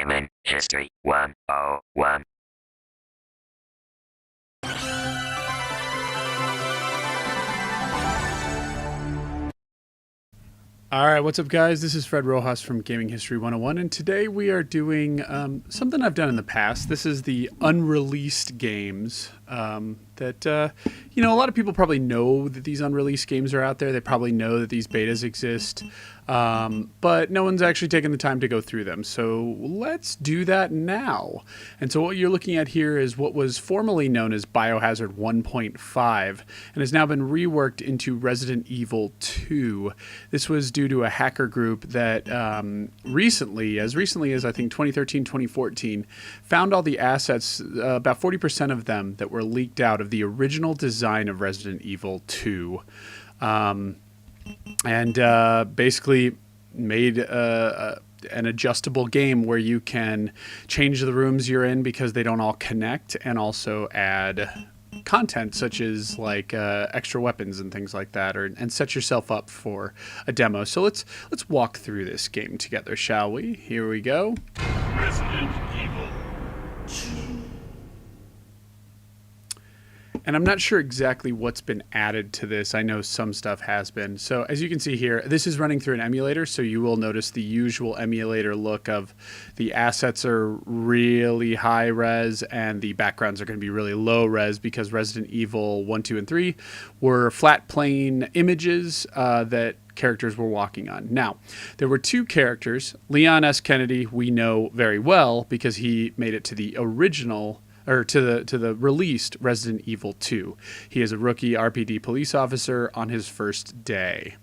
Gaming History 101. Alright, what's up guys? This is Fred Rojas from Gaming History 101, and today we are doing something I've done in the past. This is the unreleased games that, a lot of people probably know that these unreleased games are out there. They probably know that these betas exist, but no one's actually taken the time to go through them. So let's do that now. And so what you're looking at here is what was formerly known as Biohazard 1.5 and has now been reworked into Resident Evil 2. This was due to a hacker group that recently as I think 2013, 2014, found all the assets, about 40% of them that were leaked out of the original design of Resident Evil 2. Basically made an adjustable game where you can change the rooms you're in because they don't all connect, and also add content such as like extra weapons and things like that, and set yourself up for a demo. So let's walk through this game together, shall we? Here we go. Resident Evil 2. And I'm not sure exactly what's been added to this. I know some stuff has been. So as you can see here, this is running through an emulator, so you will notice the usual emulator look of the assets are really high res and the backgrounds are going to be really low res, because Resident Evil 1, 2, and 3 were flat plane images that characters were walking on. Now, there were two characters. Leon S. Kennedy we know very well because he made it to the original, or to the released Resident Evil 2. He is a rookie RPD police officer on his first day.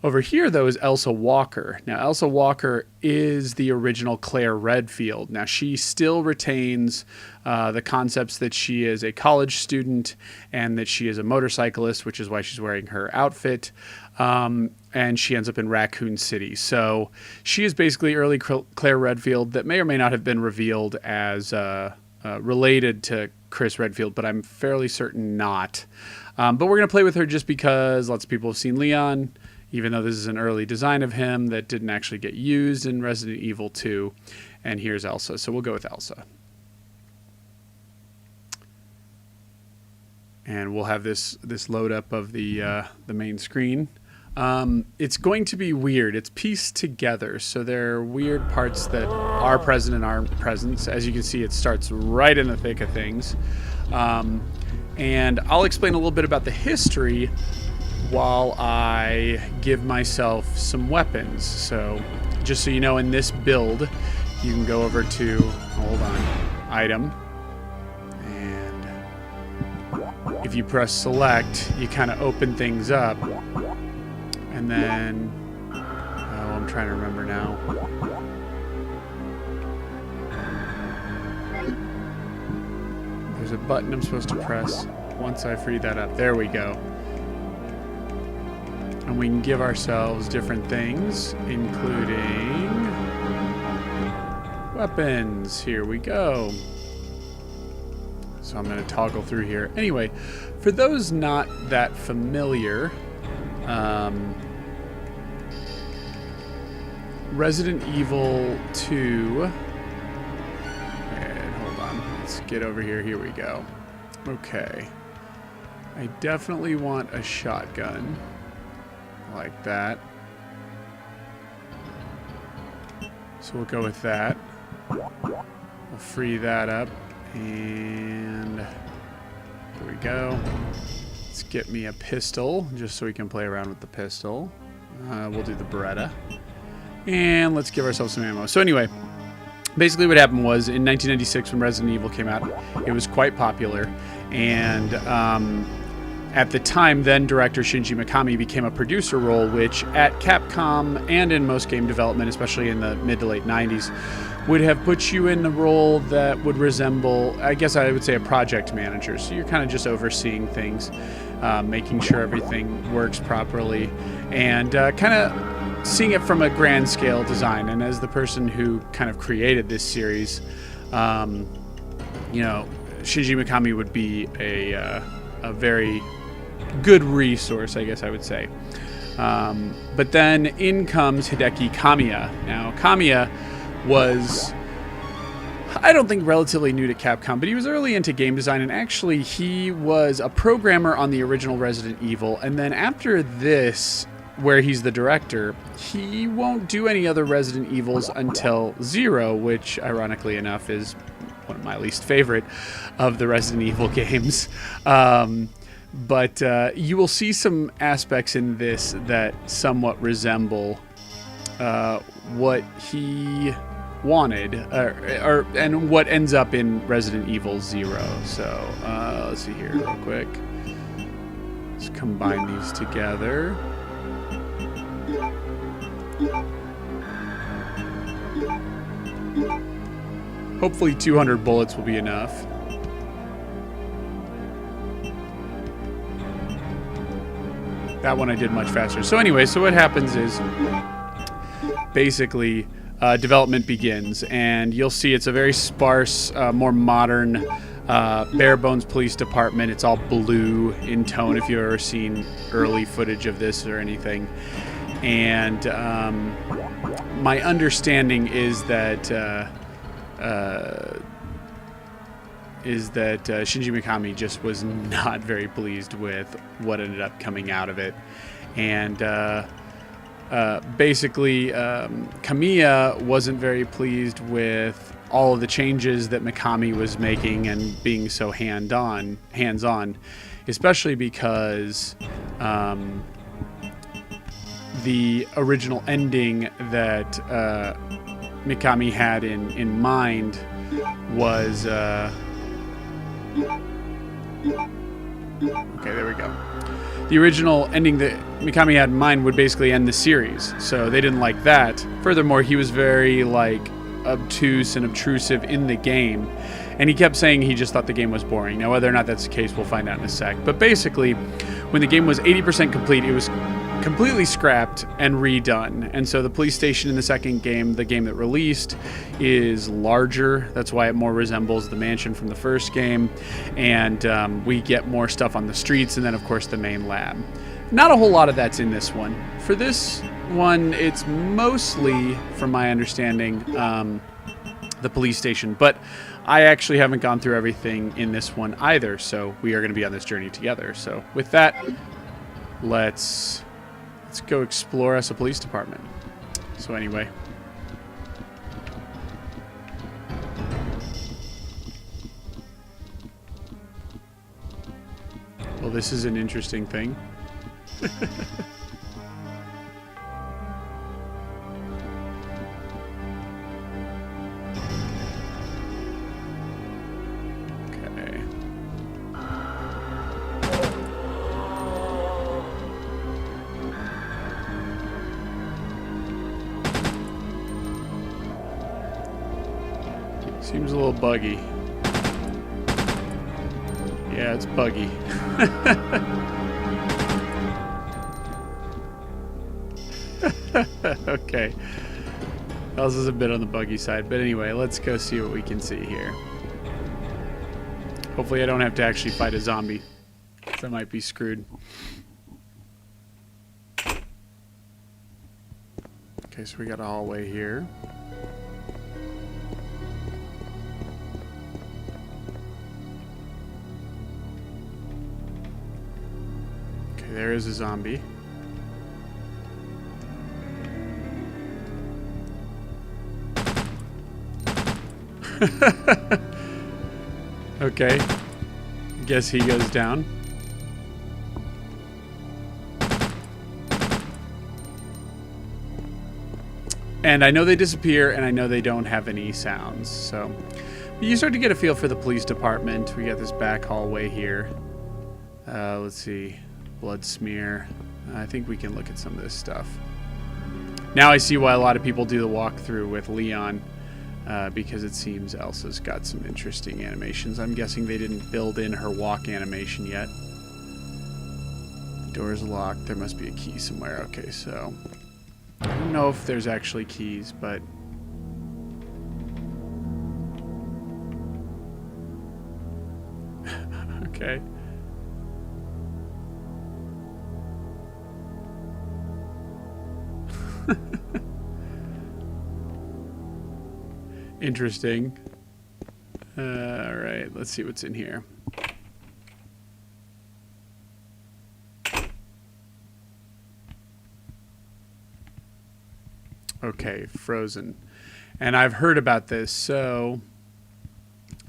Over here, though, is Elsa Walker. Now, Elsa Walker is the original Claire Redfield. Now, she still retains the concepts that she is a college student and that she is a motorcyclist, which is why she's wearing her outfit. And she ends up in Raccoon City. So she is basically early Claire Redfield that may or may not have been revealed as related to Chris Redfield, but I'm fairly certain not. But we're going to play with her just because lots of people have seen Leon, even though this is an early design of him that didn't actually get used in Resident Evil 2. And here's Elsa, so we'll go with Elsa. And we'll have this load up of the main screen. It's going to be weird. It's pieced together, so there are weird parts that are present and aren't present. As you can see, it starts right in the thick of things. And I'll explain a little bit about the history while I give myself some weapons. So just so you know, in this build, you can go over to, hold on, item. And if you press select, you kind of open things up. And then, I'm trying to remember now. There's a button I'm supposed to press once I free that up. There we go. And we can give ourselves different things, including weapons. Here we go. So I'm going to toggle through here. Anyway, for those not that familiar, Resident Evil 2, and hold on, let's get over here. Here we go. Okay, I definitely want a shotgun like that, so we'll go with that. We'll free that up, and there we go. Let's get me a pistol, just so we can play around with the pistol. We'll do the Beretta. And let's give ourselves some ammo. So anyway, basically what happened was, in 1996 when Resident Evil came out, it was quite popular. And at the time, then director Shinji Mikami became a producer role, which at Capcom and in most game development, especially in the mid to late 90s, would have put you in a role that would resemble, I guess I would say, a project manager. So you're kind of just overseeing things, making sure everything works properly, and kind of seeing it from a grand scale design. And as the person who kind of created this series, Shinji Mikami would be a very good resource, I guess I would say. But then in comes Hideki Kamiya. Now, Kamiya was I don't think relatively new to Capcom, but he was early into game design, and actually he was a programmer on the original Resident Evil, and then after this, where he's the director, he won't do any other Resident Evils until Zero, which ironically enough is one of my least favorite of the Resident Evil games. But you will see some aspects in this that somewhat resemble what he wanted, and what ends up in Resident Evil Zero. So let's see here real quick. Let's combine these together. Hopefully 200 bullets will be enough. That one I did much faster. So anyway, so what happens is basically development begins, and you'll see it's a very sparse, more modern, bare bones police department. It's all blue in tone if you've ever seen early footage of this or anything. And my understanding is that Shinji Mikami just was not very pleased with what ended up coming out of it. And basically, Kamiya wasn't very pleased with all of the changes that Mikami was making and being so hands-on, especially because the original ending that Mikami had in mind was okay, there we go. The original ending that Mikami had in mind would basically end the series, so they didn't like that. Furthermore, he was very obtuse and obtrusive in the game, and he kept saying he just thought the game was boring. Now, whether or not that's the case, we'll find out in a sec. But basically, when the game was 80% complete, it was completely scrapped and redone. And so the police station in the second game, the game that released, is larger. That's why it more resembles the mansion from the first game. And we get more stuff on the streets, and then, of course, the main lab. Not a whole lot of that's in this one. For this one, it's mostly, from my understanding, the police station. But I actually haven't gone through everything in this one either, so we are going to be on this journey together. So with that, let's go explore us a police department. So anyway. Well, this is an interesting thing. Okay. Seems a little buggy. Yeah, it's buggy. Okay. Elsa's a bit on the buggy side, but anyway, let's go see what we can see here. Hopefully I don't have to actually fight a zombie, because I might be screwed. Okay, so we got a hallway here. Okay, there is a zombie. Okay. Guess he goes down. And I know they disappear, and I know they don't have any sounds, so you start to get a feel for the police department. We got this back hallway here. Let's see. Blood smear. I think we can look at some of this stuff. Now I see why a lot of people do the walkthrough with Leon. Because it seems Elsa's got some interesting animations. I'm guessing they didn't build in her walk animation yet. Door's locked. There must be a key somewhere. Okay, so I don't know if there's actually keys, but okay. Interesting. All right, let's see what's in here. Okay, frozen. And I've heard about this, so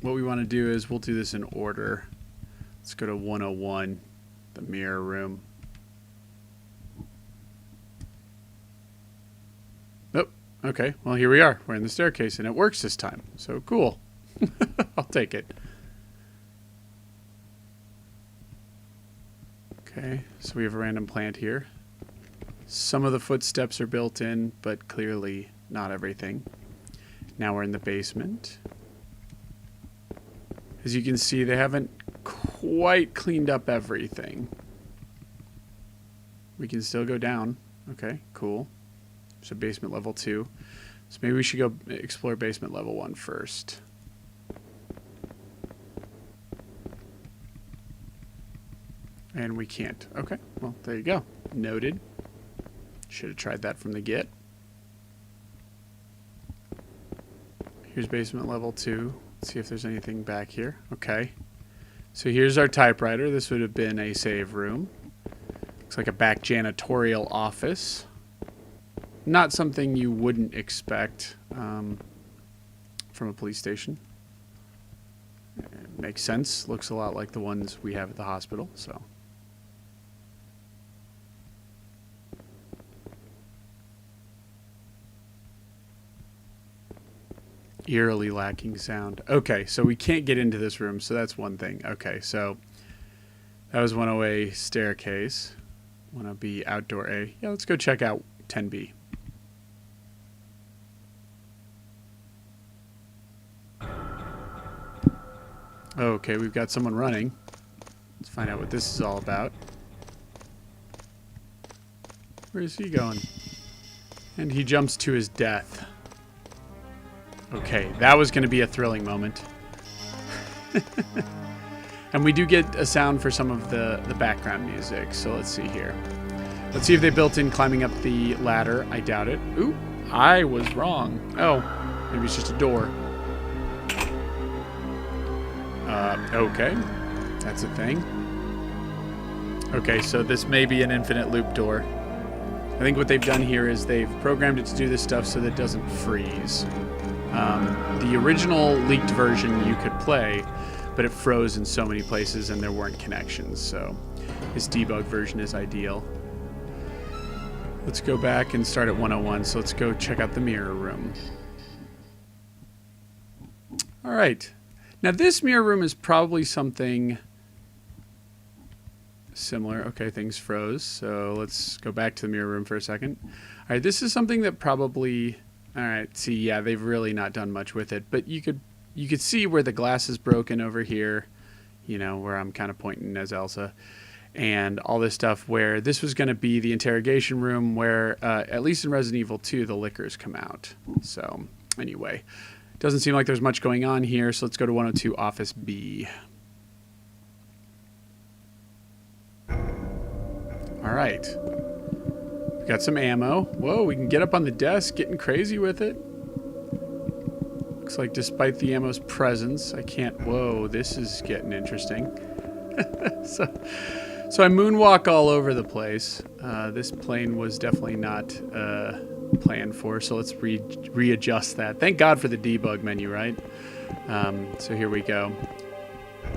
what we want to do is we'll do this in order. Let's go to 101, the mirror room. Oh, okay. Well, here we are. We're in the staircase, and it works this time. So cool. I'll take it. Okay, so we have a random plant here. Some of the footsteps are built in, but clearly not everything. Now we're in the basement. As you can see, they haven't quite cleaned up everything. We can still go down. Okay, cool. So basement level 2. So maybe we should go explore basement level 1 first. And we can't. Okay, well, there you go. Noted. Should have tried that from the get. Here's basement level 2. Let's see if there's anything back here. Okay. So here's our typewriter. This would have been a save room. Looks like a back janitorial office. Not something you wouldn't expect from a police station. It makes sense. Looks a lot like the ones we have at the hospital, so. Eerily lacking sound. Okay, so we can't get into this room, so that's one thing. Okay, so that was 108 staircase. 108 outdoor A. Yeah, let's go check out 10B. Okay, we've got someone running. Let's find out what this is all about. Where is he going? And he jumps to his death. Okay, that was going to be a thrilling moment. And we do get a sound for some of the background music, so let's see here. Let's see if they built in climbing up the ladder. I doubt it. Ooh, I was wrong. Oh, maybe it's just a door. Okay, that's a thing. Okay, so this may be an infinite loop door. I think what they've done here is they've programmed it to do this stuff so that it doesn't freeze. The original leaked version you could play, but it froze in so many places and there weren't connections, so this debug version is ideal. Let's go back and start at 101, so let's go check out the mirror room. Alright, now this mirror room is probably something similar. Okay, things froze, so let's go back to the mirror room for a second. Alright, this is something that probably... Alright, see, yeah, they've really not done much with it, but you could see where the glass is broken over here, you know, where I'm kind of pointing as Elsa, and all this stuff where this was going to be the interrogation room where, at least in Resident Evil 2, the lickers come out. So, anyway, doesn't seem like there's much going on here, so let's go to 102 Office B. Alright. Got some ammo. Whoa, we can get up on the desk, getting crazy with it. Looks like despite the ammo's presence, I can't... Whoa, this is getting interesting. So I moonwalk all over the place. This plane was definitely not planned for, so let's readjust that. Thank God for the debug menu, right? So here we go.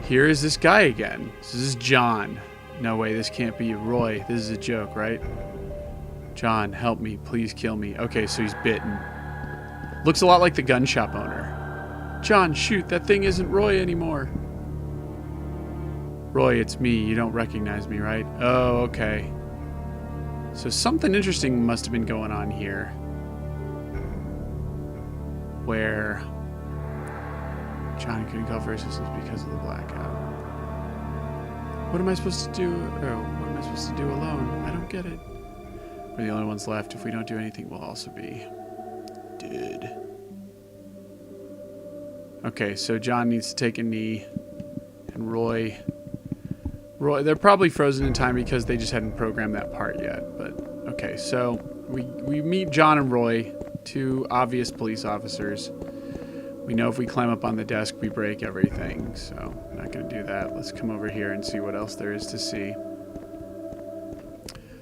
Here is this guy again. This is John. No way, this can't be Roy. This is a joke, right? John, help me. Please kill me. Okay, so he's bitten. Looks a lot like the gun shop owner. John, shoot. That thing isn't Roy anymore. Roy, it's me. You don't recognize me, right? Oh, okay. So something interesting must have been going on here. Where John couldn't call for assistance because of the blackout. What am I supposed to do? Oh, what am I supposed to do alone? I don't get it. We're the only ones left. If we don't do anything, we'll also be dead. Okay, so John needs to take a knee. And Roy, they're probably frozen in time because they just hadn't programmed that part yet. But, okay, so we meet John and Roy, two obvious police officers. We know if we climb up on the desk, we break everything. So I'm not going to do that. Let's come over here and see what else there is to see.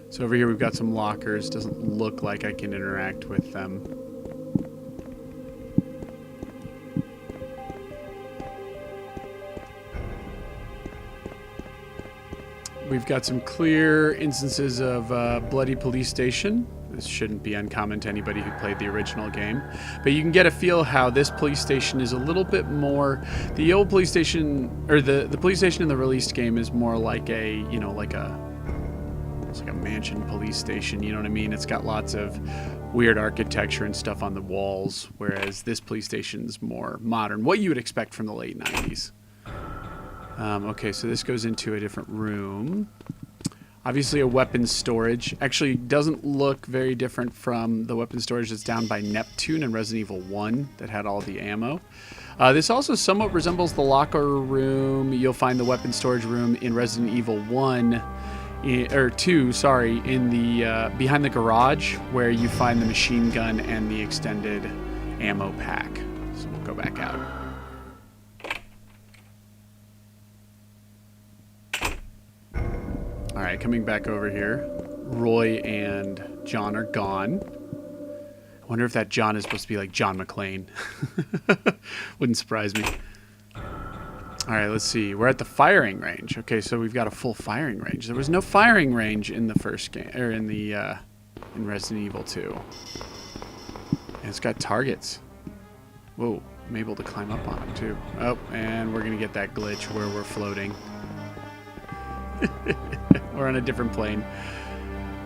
So over here we've got some lockers. Doesn't look like I can interact with them. We've got some clear instances of bloody police station. This shouldn't be uncommon to anybody who played the original game. But you can get a feel how this police station is a little bit more... The old police station, or the police station in the released game is more like a, you know, it's like a mansion police station, you know what I mean? It's got lots of weird architecture and stuff on the walls, whereas this police station's more modern. What you would expect from the late 90s. Okay, so this goes into a different room. Obviously a weapons storage. Actually doesn't look very different from the weapons storage that's down by Neptune in Resident Evil 1 that had all the ammo. This also somewhat resembles the locker room. You'll find the weapons storage room in Resident Evil 1, or 2, sorry, in the behind the garage where you find the machine gun and the extended ammo pack. So we'll go back out. All right, coming back over here. Roy and John are gone. I wonder if that John is supposed to be like John McClane. Wouldn't surprise me. All right, let's see. We're at the firing range. Okay, so we've got a full firing range. There was no firing range in the first game, or in the in Resident Evil 2. And it's got targets. Whoa, I'm able to climb up on them too. Oh, and we're gonna get that glitch where we're floating. We're on a different plane.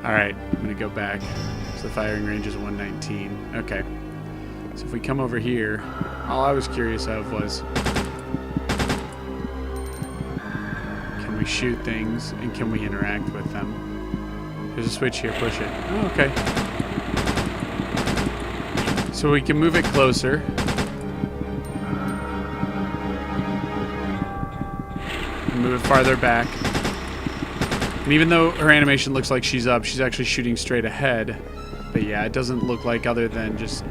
All right, I'm gonna go back. So the firing range is 119. Okay. So if we come over here, all I was curious of was, can we shoot things and can we interact with them? There's a switch here, push it. Oh, okay. So we can move it closer. Move it farther back. And even though her animation looks like she's up, she's actually shooting straight ahead. But yeah, it doesn't look like, other than just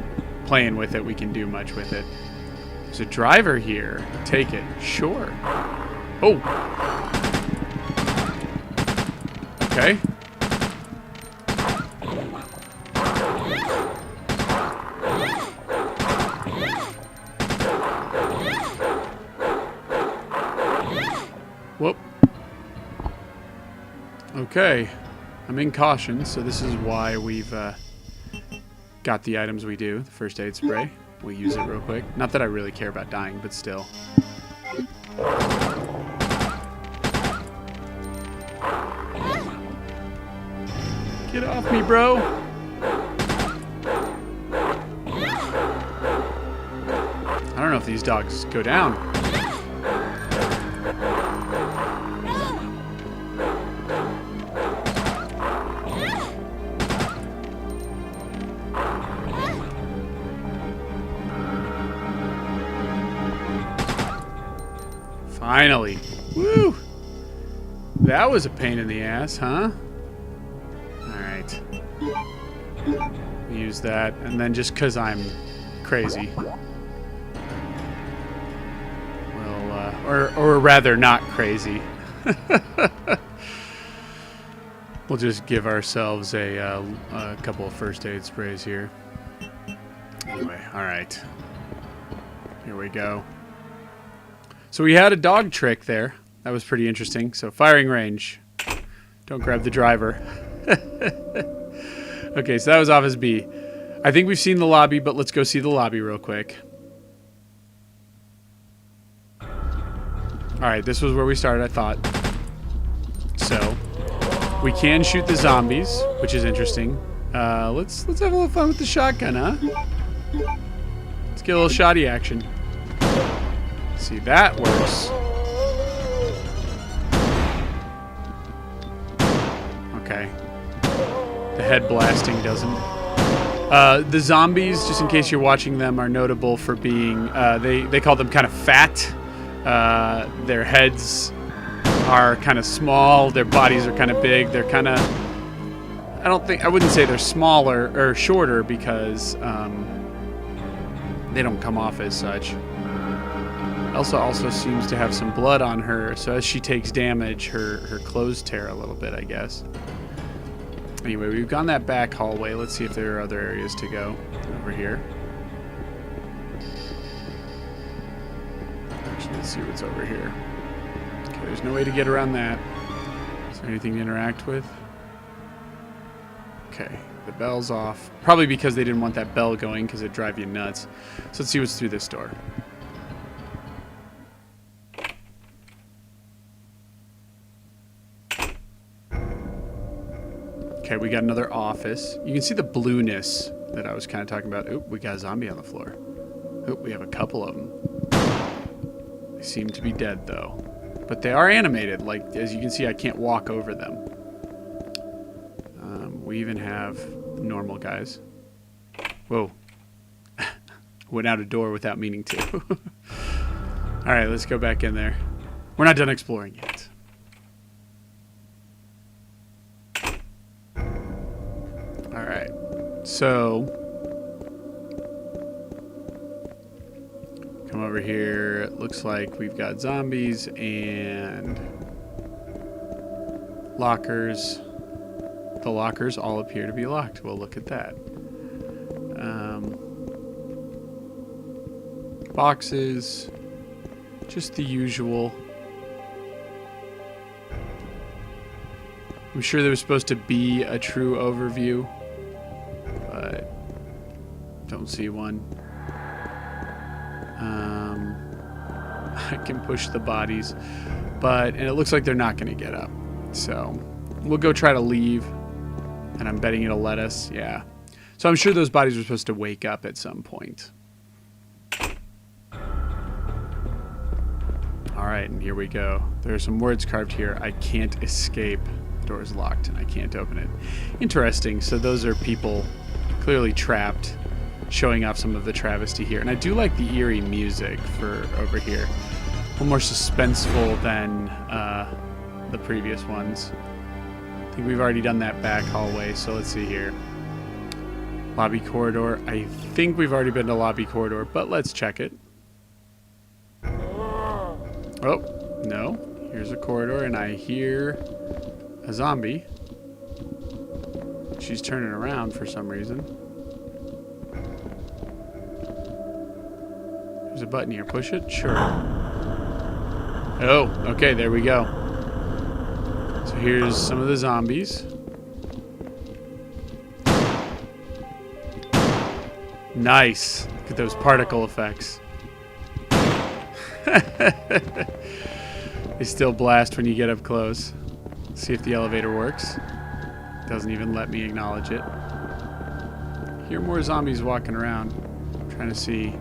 playing with it, we can do much with it. There's a driver here. Take it. Sure. Oh. Okay. Whoop. Okay, I'm in caution, so this is why we've got the items we do. The first aid spray. We'll use it real quick. Not that I really care about dying, but still. Get off me, bro! I don't know if these dogs go down. Finally. Woo! That was a pain in the ass, huh? Alright. Use that, and then just because I'm crazy. Well, or rather not crazy. We'll just give ourselves a couple of first aid sprays here. Anyway, alright. Here we go. So we had a dog trick there. That was pretty interesting. So firing range. Don't grab the driver. Okay, so that was Office B. I think we've seen the lobby, but let's go see the lobby real quick. Alright, this was where we started, I thought. So, we can shoot the zombies, which is interesting. Let's have a little fun with the shotgun, huh? Let's get a little shotty action. See, that works. Okay. The head blasting doesn't. The zombies, just in case you're watching them, are notable for being, they call them kind of fat. Their heads are kind of small. Their bodies are kind of big. They're kind of, I wouldn't say they're smaller or shorter because, they don't come off as such. Elsa also seems to have some blood on her, so as she takes damage, her clothes tear a little bit, I guess. Anyway, we've gone that back hallway. Let's see if there are other areas to go over here. Actually, let's see what's over here. Okay, there's no way to get around that. Is there anything to interact with? Okay, the bell's off. Probably because they didn't want that bell going because it'd drive you nuts. So let's see what's through this door. Okay, we got another office. You can see the blueness that I was kind of talking about. Oop, we got a zombie on the floor. Oop, we have a couple of them. They seem to be dead, though. But they are animated. Like, as you can see, I can't walk over them. We even have normal guys. Whoa. Went out a door without meaning to. All right, let's go back in there. We're not done exploring yet. All right, so come over here. It looks like we've got zombies and lockers. The lockers all appear to be locked. Well, look at that. Boxes, just the usual. I'm sure there was supposed to be a true overview, but don't see one. I can push the bodies, and it looks like they're not going to get up. So we'll go try to leave, and I'm betting it'll let us. Yeah. So I'm sure those bodies were supposed to wake up at some point. All right, and here we go. There are some words carved here. I can't escape. The door is locked, and I can't open it. Interesting. So those are people clearly trapped, showing off some of the travesty here. And I do like the eerie music for over here. A little more suspenseful than the previous ones. I think we've already done that back hallway, so let's see here. Lobby corridor. I think we've already been to lobby corridor, but let's check it. Oh, no. Here's a corridor, and I hear a zombie. She's turning around for some reason. There's a button here. Push it? Sure. Oh, okay, there we go. So here's some of the zombies. Nice. Look at those particle effects. They still blast when you get up close. See if the elevator works. Doesn't even let me acknowledge it. Hear more zombies walking around. Trying to see.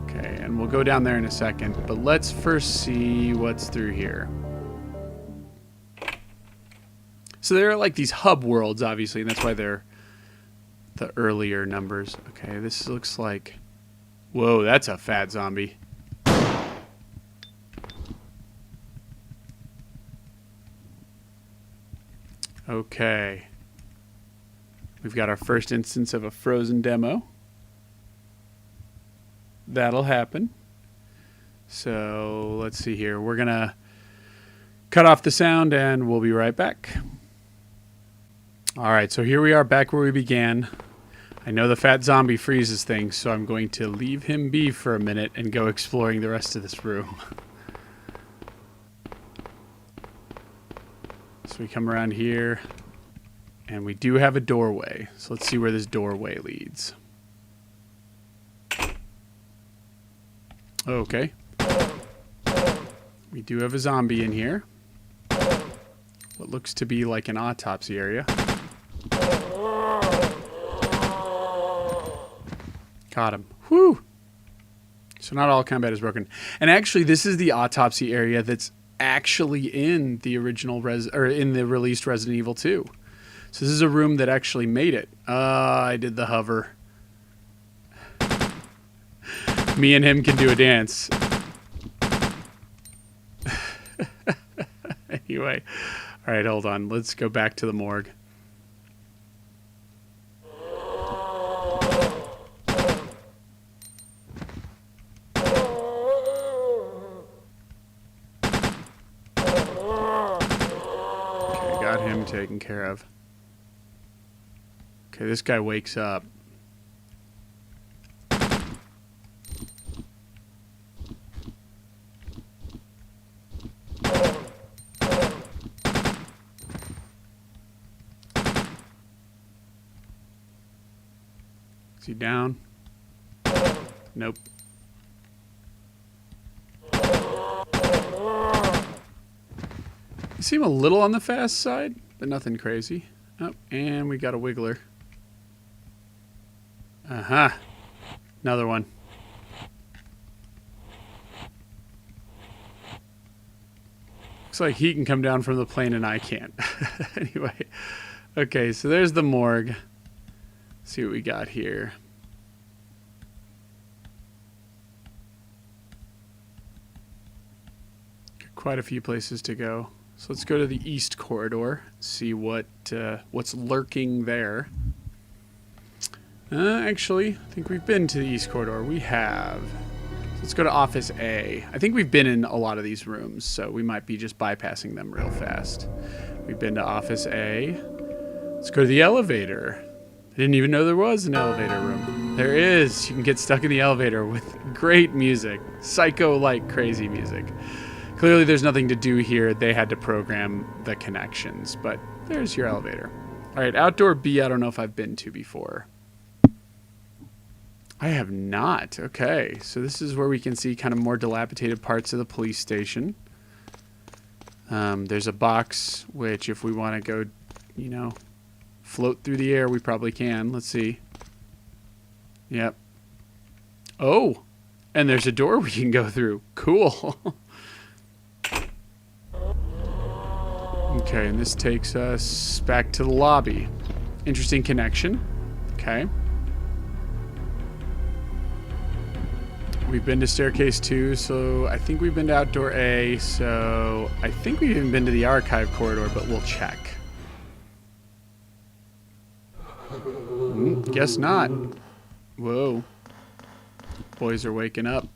Okay, and we'll go down there in a second, but let's first see what's through here. So there are like these hub worlds, obviously, and that's why they're the earlier numbers. Okay, this looks like... Whoa, that's a fat zombie. Okay. We've got our first instance of a frozen demo. That'll happen. So let's see here. We're going to cut off the sound and we'll be right back. All right, so here we are back where we began. I know the fat zombie freezes things, so I'm going to leave him be for a minute and go exploring the rest of this room. So we come around here, and we do have a doorway. So let's see where this doorway leads. Okay. We do have a zombie in here. What looks to be like an autopsy area. Got him. Whew. So not all combat is broken. And actually, this is the autopsy area that's actually in the original in the released Resident Evil 2. So this is a room that actually made it. I did the hover. Me and him can do a dance. Anyway. All right, hold on. Let's go back to the morgue. taken care of. Okay, this guy wakes up. Is he down? Nope. You seem a little on the fast side, but nothing crazy. Oh, and we got a wiggler. Aha. Another one. Looks like he can come down from the plane and I can't. Anyway. Okay, so there's the morgue. Let's see what we got here. Quite a few places to go. So let's go to the east corridor, see what's lurking there. Actually, I think we've been to the east corridor. We have. Let's go to Office A. I think we've been in a lot of these rooms, so we might be just bypassing them real fast. We've been to Office A. Let's go to the elevator. I didn't even know there was an elevator room. There is. You can get stuck in the elevator with great music. Psycho-like crazy music. Clearly there's nothing to do here. They had to program the connections, but there's your elevator. All right, outdoor B, I don't know if I've been to before. I have not. Okay, so this is where we can see kind of more dilapidated parts of the police station. There's a box, which if we want to go, you know, float through the air, we probably can. Let's see. Yep. Oh, and there's a door we can go through. Cool. Okay, and this takes us back to the lobby. Interesting connection. Okay. We've been to staircase 2, so I think we've been to outdoor A, so I think we've even been to the archive corridor, but we'll check. Guess not. Whoa. Boys are waking up.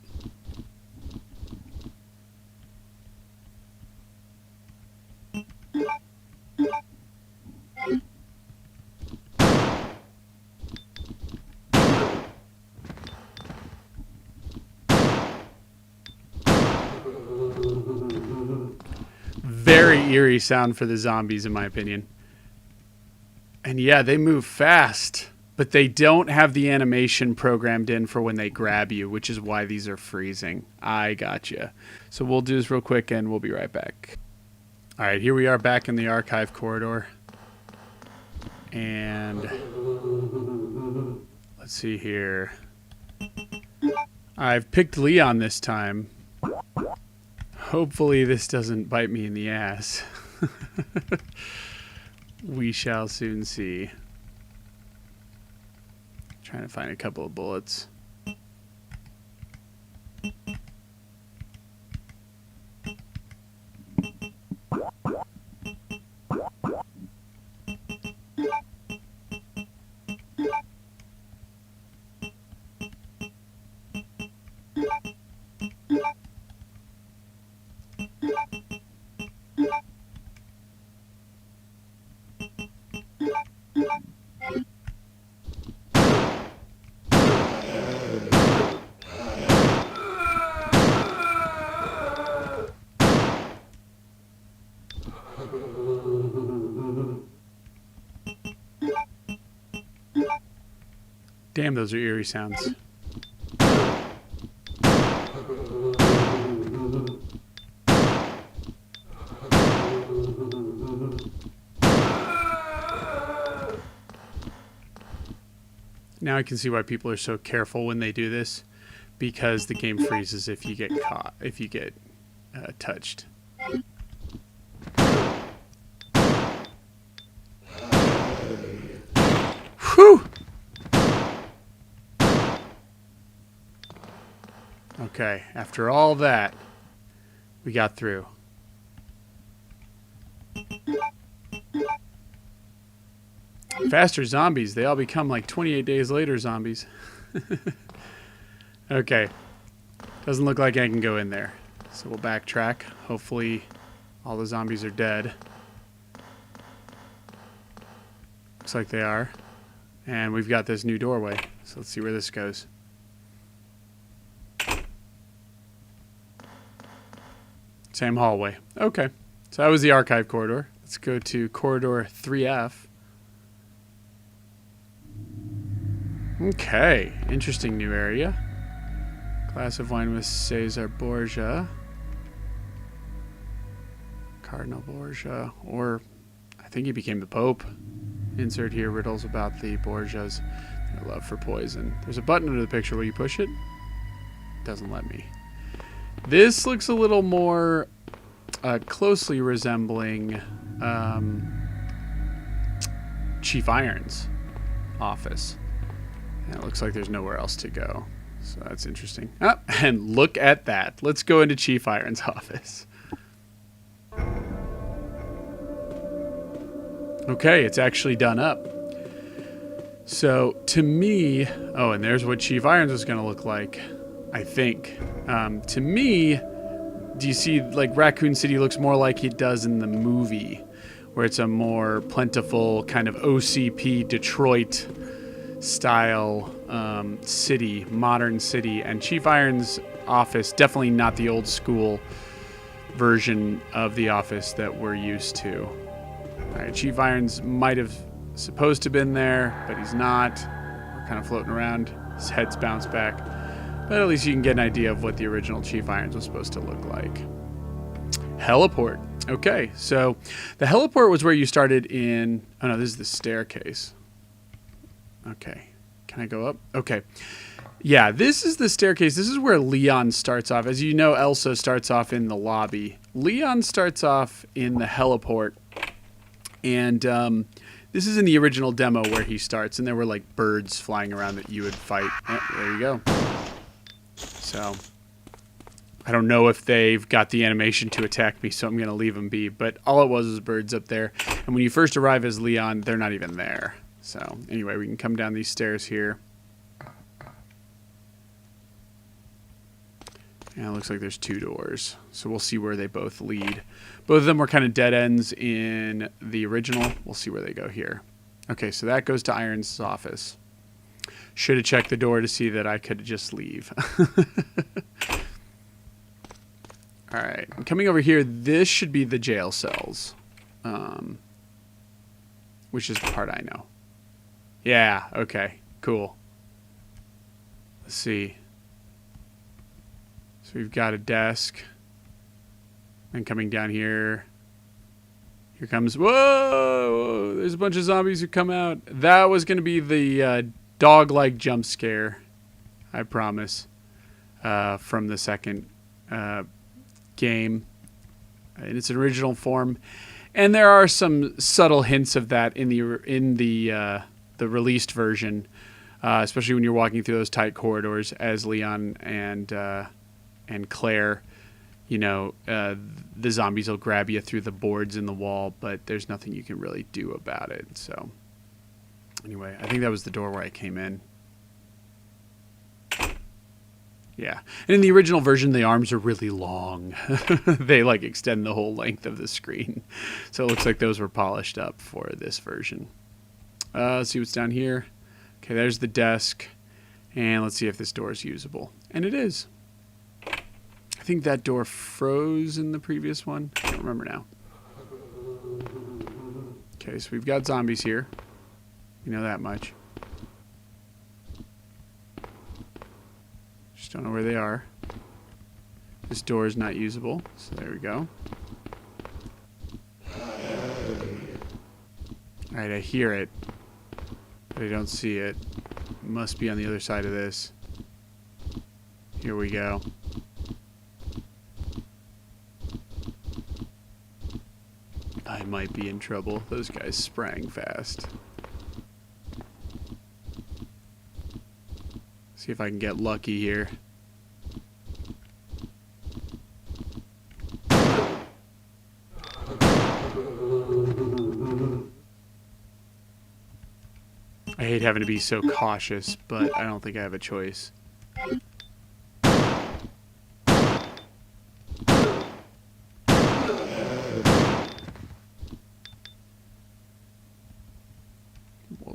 Very eerie sound for the zombies, in my opinion. And yeah, they move fast, but they don't have the animation programmed in for when they grab you, which is why these are freezing. I gotcha. So we'll do this real quick and we'll be right back. All right, here we are back in the archive corridor. And let's see here. I've picked Leon this time. Hopefully this doesn't bite me in the ass. We shall soon see. Trying to find a couple of bullets. Damn, those are eerie sounds. Now I can see why people are so careful when they do this, because the game freezes if you get caught, if you get touched. Whew! Okay, after all that, we got through. Faster zombies. They all become like 28 days later zombies. Okay. Doesn't look like I can go in there. So we'll backtrack. Hopefully all the zombies are dead. Looks like they are. And we've got this new doorway. So let's see where this goes. Same hallway. Okay. So that was the archive corridor. Let's go to corridor 3F. Okay. Interesting new area. Glass of wine with Cesar Borgia. Cardinal Borgia. Or I think he became the Pope. Insert here riddles about the Borgias. Their love for poison. There's a button under the picture. Will you push it? Doesn't let me. This looks a little more closely resembling Chief Iron's office. And it looks like there's nowhere else to go. So that's interesting. Ah, and look at that. Let's go into Chief Iron's office. Okay, it's actually done up. So to me, oh, and there's what Chief Irons was going to look like, I think. To me, do you see like Raccoon City looks more like it does in the movie, where it's a more plentiful kind of OCP Detroit style city, modern city, and Chief Iron's office, definitely not the old school version of the office that we're used to. All right, Chief Irons might have supposed to have been there, but he's not. We're kind of floating around. His head's bounced back. But at least you can get an idea of what the original Chief Irons was supposed to look like. Heliport. Okay, so the heliport was where you started in... Oh, no, this is the staircase. Okay. Can I go up? Okay. Yeah, this is the staircase. This is where Leon starts off. As you know, Elsa starts off in the lobby. Leon starts off in the heliport. And this is in the original demo where he starts. And there were like birds flying around that you would fight. Oh, there you go. So, I don't know if they've got the animation to attack me, so I'm going to leave them be. But all it was birds up there. And when you first arrive as Leon, they're not even there. So, anyway, we can come down these stairs here. And it looks like there's two doors. So we'll see where they both lead. Both of them were kind of dead ends in the original. We'll see where they go here. Okay, so that goes to Iron's office. Should have checked the door to see that I could just leave. All right, coming over here, this should be the jail cells, which is the part I know. Yeah, okay, cool. Let's see. So we've got a desk. And coming down here, here comes, whoa, there's a bunch of zombies who come out. That was going to be the dog-like jump scare, I promise, from the second game in its original form. And there are some subtle hints of that in the released version, especially when you're walking through those tight corridors as Leon and Claire. You know, the zombies will grab you through the boards in the wall, but there's nothing you can really do about it. So, anyway, I think that was the door where I came in. Yeah. And in the original version, the arms are really long. They, like, extend the whole length of the screen. So it looks like those were polished up for this version. Let's see what's down here. Okay, there's the desk. And let's see if this door is usable. And it is. I think that door froze in the previous one. I don't remember now. Okay, so we've got zombies here. You know that much. Just don't know where they are. This door is not usable, so there we go. Alright, I hear it, but I don't see it. It must be on the other side of this. Here we go. I might be in trouble. Those guys sprang fast. See if I can get lucky here. I hate having to be so cautious, but I don't think I have a choice.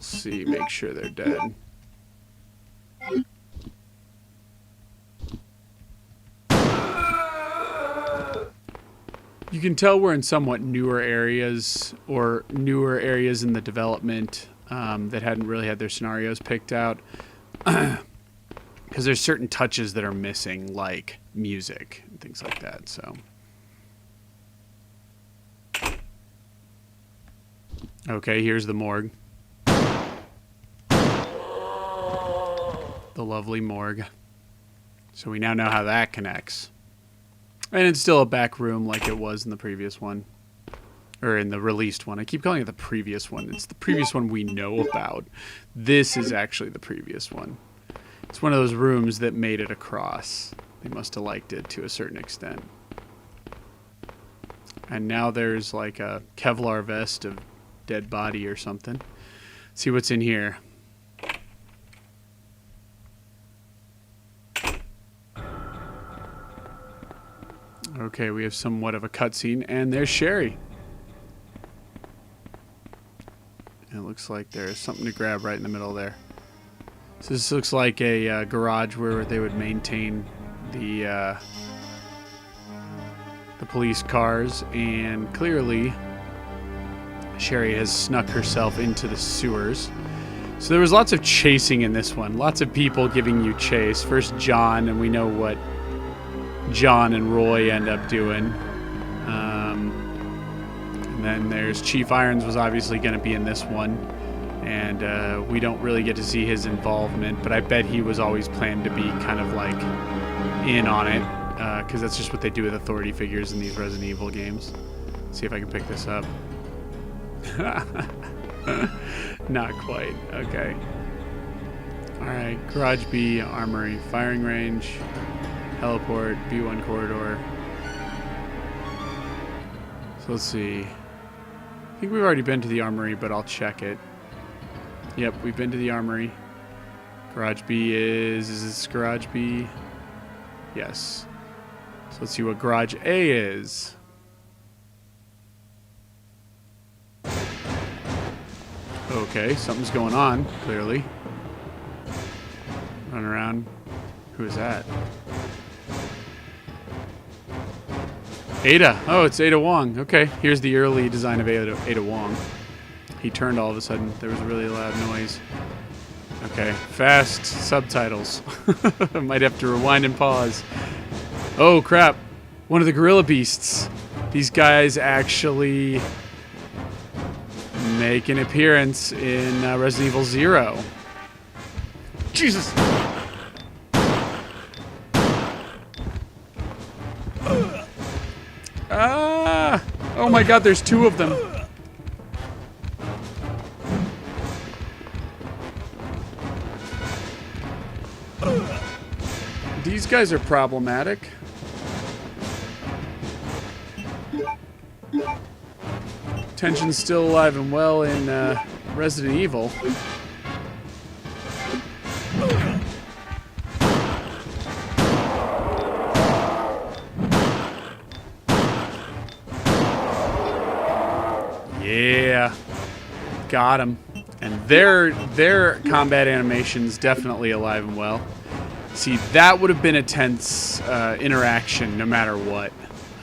We'll see, make sure they're dead. You can tell we're in somewhat newer areas, or newer areas in the development that hadn't really had their scenarios picked out. Because there's certain touches that are missing, like music and things like that, so. Okay, here's the morgue. The lovely morgue. So we now know how that connects. And it's still a back room like it was in the previous one. Or in the released one. I keep calling it the previous one. It's the previous one we know about. This is actually the previous one. It's one of those rooms that made it across. They must have liked it to a certain extent. And now there's like a Kevlar vest of dead body or something. See what's in here. Okay, we have somewhat of a cutscene, and there's Sherry. And it looks like there's something to grab right in the middle there. So this looks like a garage where they would maintain the police cars, and clearly Sherry has snuck herself into the sewers. So there was lots of chasing in this one. Lots of people giving you chase. First John, and we know what John and Roy end up doing. And then there's Chief Irons was obviously going to be in this one. And we don't really get to see his involvement, but I bet he was always planned to be kind of like in on it, because that's just what they do with authority figures in these Resident Evil games. Let's see if I can pick this up. Not quite. Okay. Alright, Garage B, Armory, Firing Range, Heliport, B1 Corridor. So let's see. I think we've already been to the Armory, but I'll check it. Yep, we've been to the Armory. Garage B is this Garage B? Yes. So let's see what Garage A is. Okay, something's going on, clearly. Run around. Who is that? Ada. Oh, it's Ada Wong. Okay, here's the early design of Ada Wong. He turned all of a sudden. There was a really loud noise. Okay, fast subtitles. Might have to rewind and pause. Oh, crap. One of the gorilla beasts. These guys actually make an appearance in Resident Evil 0. Jesus! Ah! Oh my god, there's two of them. These guys are problematic. Tension's still alive and well in Resident Evil. Yeah. Got him. And their combat animation's definitely alive and well. See, that would have been a tense interaction no matter what.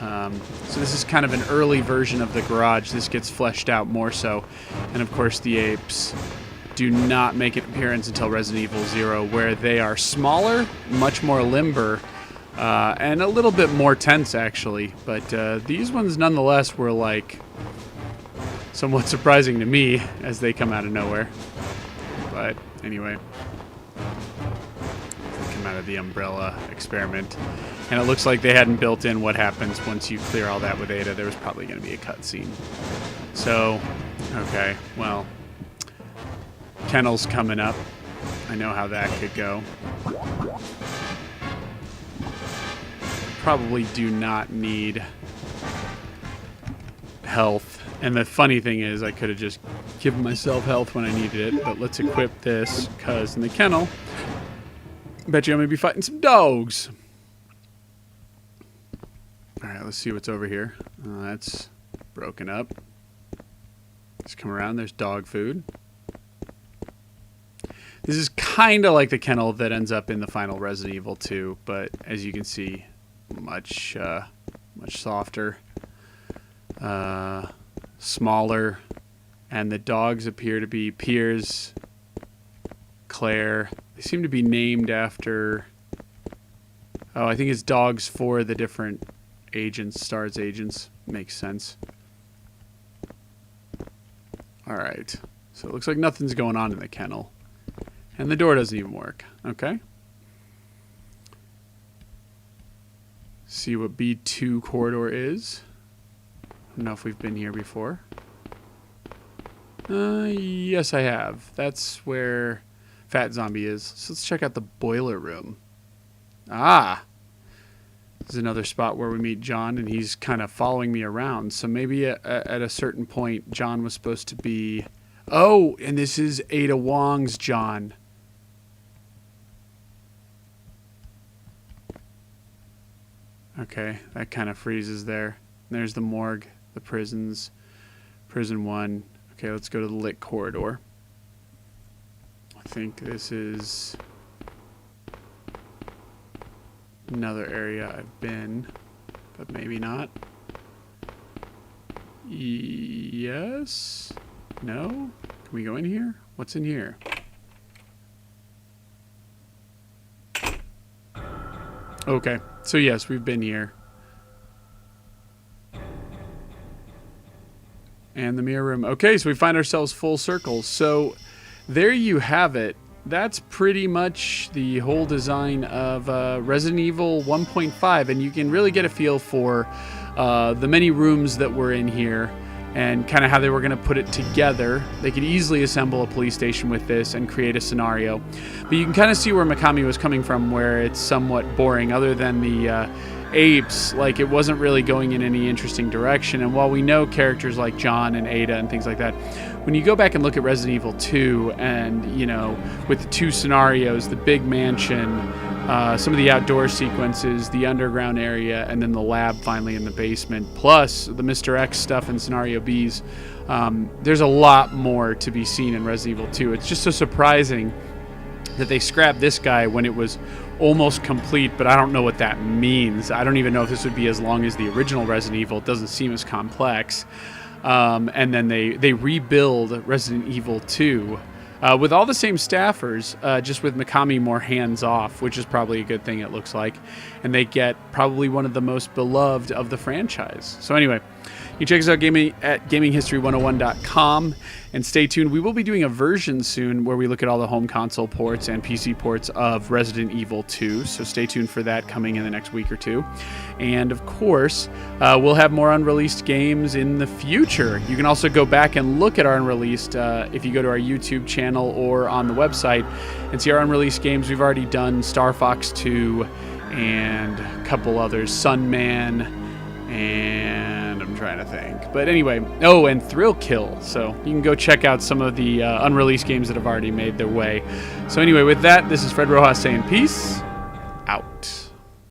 So this is kind of an early version of the garage. This gets fleshed out more so. And of course the apes do not make an appearance until Resident Evil 0, where they are smaller, much more limber, and a little bit more tense actually. But these ones nonetheless were like somewhat surprising to me as they come out of nowhere. But anyway. Out of the umbrella experiment, and it looks like they hadn't built in what happens once you clear all that with Ada. There was probably going to be a cutscene. So, okay, well, Kennel's coming up. I know how that could go. Probably do not need health. And the funny thing is, I could have just given myself health when I needed it, but let's equip this, because in the kennel, bet you I'm going to be fighting some dogs. Alright, let's see what's over here. That's broken up. Let's come around. There's dog food. This is kind of like the kennel that ends up in the final Resident Evil 2, but as you can see, much softer, smaller, and the dogs appear to be Piers, Claire. They seem to be named after... Oh, I think it's dogs for the different agents, STARS agents. Makes sense. Alright. So it looks like nothing's going on in the kennel. And the door doesn't even work. Okay. See what B2 corridor is. I don't know if we've been here before. Yes, I have. That's where Fat Zombie is. So let's check out the boiler room. Ah! This is another spot where we meet John, and he's kind of following me around. So maybe at a certain point, John was supposed to be... Oh, and this is Ada Wong's John. Okay, that kind of freezes there. There's the morgue, the prisons, prison 1. Okay, let's go to the lit corridor. I think this is another area I've been, but maybe not. Yes? No? Can we go in here? What's in here? Okay, so yes, we've been here. And the mirror room. Okay, so we find ourselves full circle. So there you have it. That's pretty much the whole design of Resident Evil 1.5. And you can really get a feel for the many rooms that were in here and kind of how they were going to put it together. They could easily assemble a police station with this and create a scenario. But you can kind of see where Mikami was coming from, where it's somewhat boring, other than the apes. Like, it wasn't really going in any interesting direction. And while we know characters like John and Ada and things like that, when you go back and look at Resident Evil 2 and, you know, with the two scenarios, the big mansion, some of the outdoor sequences, the underground area, and then the lab finally in the basement, plus the Mr. X stuff and Scenario Bs, there's a lot more to be seen in Resident Evil 2. It's just so surprising that they scrapped this guy when it was almost complete, but I don't know what that means. I don't even know if this would be as long as the original Resident Evil. It doesn't seem as complex. And then they rebuild Resident Evil 2 with all the same staffers, just with Mikami more hands-off, which is probably a good thing, it looks like. And they get probably one of the most beloved of the franchise. So anyway, you can check us out at gaminghistory101.com, and stay tuned. We will be doing a version soon where we look at all the home console ports and PC ports of Resident Evil 2, so stay tuned for that coming in the next week or two. And of course, we'll have more unreleased games in the future. You can also go back and look at our unreleased if you go to our YouTube channel or on the website and see our unreleased games. We've already done Star Fox 2 and a couple others, Sunman, and I'm trying to think. But anyway, oh, and Thrill Kill. So you can go check out some of the unreleased games that have already made their way. So anyway, with that, this is Fred Rojas saying peace.